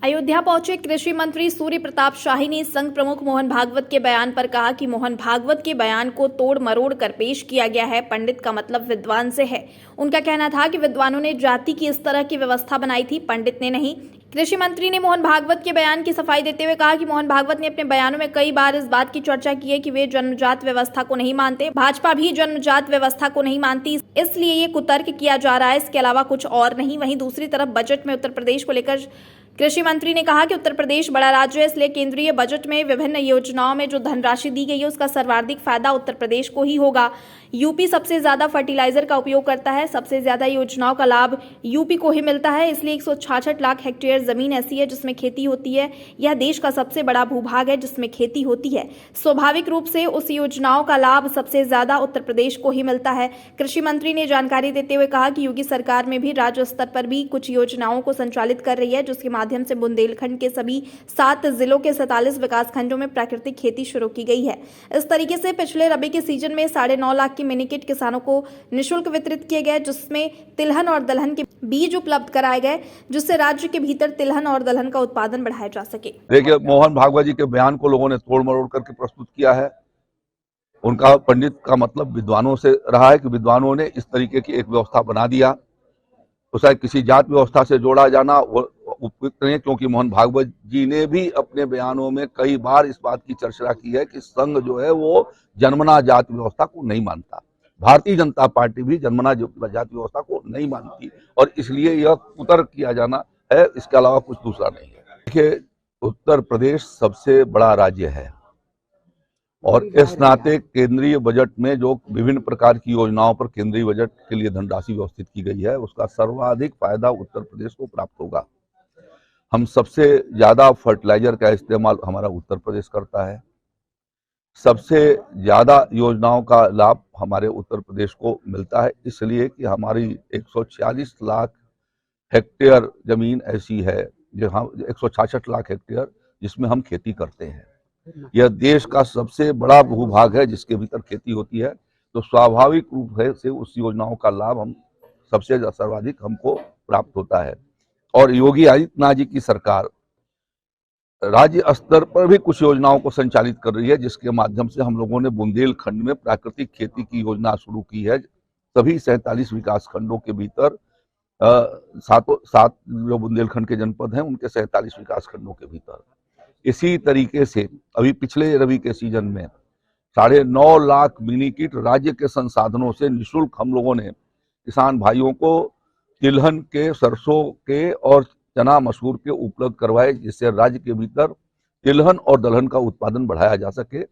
अयोध्या पहुंचे कृषि मंत्री सूर्य प्रताप शाही ने संघ प्रमुख मोहन भागवत के बयान पर कहा कि मोहन भागवत के बयान को तोड़ मरोड़ कर पेश किया गया है। पंडित का मतलब विद्वान से है। उनका कहना था कि विद्वानों ने जाति की इस तरह की व्यवस्था बनाई थी, पंडित ने नहीं। कृषि मंत्री ने मोहन भागवत के बयान की सफाई देते हुए कहा कि मोहन भागवत ने अपने बयानों में कई बार इस बात की चर्चा की है कि वे जन्मजात व्यवस्था को नहीं मानते। भाजपा भी जन्मजात व्यवस्था को नहीं मानती, इसलिए ये कुतर्क किया जा रहा है, इसके अलावा कुछ और नहीं। वहीं दूसरी तरफ बजट में उत्तर प्रदेश को लेकर कृषि मंत्री ने कहा कि उत्तर प्रदेश बड़ा राज्य है, इसलिए केंद्रीय बजट में विभिन्न योजनाओं में जो धनराशि दी गई है उसका सर्वाधिक फायदा उत्तर प्रदेश को ही होगा। यूपी सबसे ज्यादा फर्टिलाइजर का उपयोग करता है, सबसे ज्यादा योजनाओं का लाभ यूपी को ही मिलता है, इसलिए 166 लाख हेक्टेयर जमीन ऐसी है जिसमें खेती होती है। यह देश का सबसे बड़ा भूभाग है जिसमें खेती होती है। स्वाभाविक रूप से उस योजनाओं का लाभ सबसे ज्यादा उत्तर प्रदेश को ही मिलता है। कृषि मंत्री ने जानकारी देते हुए कहा कि योगी सरकार में भी राज्य स्तर पर भी कुछ योजनाओं को संचालित कर रही है, जिसके माध्यम से बुंदेलखंड के सभी 7 जिलों के 47 विकासखंडों में प्राकृतिक खेती शुरू की गई है। इस तरीके से पिछले रबी के सीजन में 9.5 लाख की मिनी किट किसानों को निःशुल्क वितरित किए गए, जिसमें तिलहन और दलहन के बीज उपलब्ध कराए गए, जिससे राज्य के भीतर तिलहन और दलहन का उत्पादन बढ़ाया जा सके। देखिए, मोहन भागवत जी के बयान को लोगों ने तोड़ मरोड़ करके प्रस्तुत किया है। उनका पंडित का मतलब विद्वानों से रहा है कि विद्वानों ने इस तरीके की एक व्यवस्था बना दिया, तो शायद किसी जात व्यवस्था से जोड़ा जाना उपयुक्त नहीं है, क्योंकि मोहन भागवत जी ने भी अपने बयानों में कई बार इस बात की चर्चा की है कि संघ जो है वो जन्मना जात व्यवस्था को नहीं मानता। भारतीय जनता पार्टी भी जन्मना जात व्यवस्था को नहीं मानती और इसलिए यह कुतर्क किया जाना है, इसके अलावा कुछ दूसरा नहीं है। देखिए, उत्तर प्रदेश सबसे बड़ा राज्य है और इस नाते केंद्रीय बजट में जो विभिन्न प्रकार की योजनाओं पर केंद्रीय बजट के लिए धनराशि व्यवस्थित की गई है, उसका सर्वाधिक फायदा उत्तर प्रदेश को प्राप्त होगा। हम सबसे ज्यादा फर्टिलाइजर का इस्तेमाल हमारा उत्तर प्रदेश करता है। सबसे ज्यादा योजनाओं का लाभ हमारे उत्तर प्रदेश को मिलता है, इसलिए कि हमारी 146 लाख हेक्टेयर जमीन ऐसी है, जहाँ 166 लाख हेक्टेयर जिसमें हम खेती करते हैं। यह देश का सबसे बड़ा भूभाग है जिसके भीतर खेती होती है, तो स्वाभाविक रूप से उस योजनाओं का लाभ हम सबसे सर्वाधिक हमको प्राप्त होता है। और योगी आदित्यनाथ जी की सरकार राज्य स्तर पर भी कुछ योजनाओं को संचालित कर रही है, जिसके माध्यम से हम लोगों ने बुंदेलखंड में प्राकृतिक खेती की योजना शुरू की है। सभी 47 विकास खंडों के भीतर सात जो बुंदेलखंड के जनपद हैं उनके 47 विकास खंडों के भीतर इसी तरीके से अभी पिछले रबी के सीजन में 9.5 लाख मिनी किट राज्य के संसाधनों से निःशुल्क हम लोगों ने किसान भाइयों को तिलहन के, सरसों के और चना मसूर के उपलब्ध करवाए, जिससे राज्य के भीतर तिलहन और दलहन का उत्पादन बढ़ाया जा सके।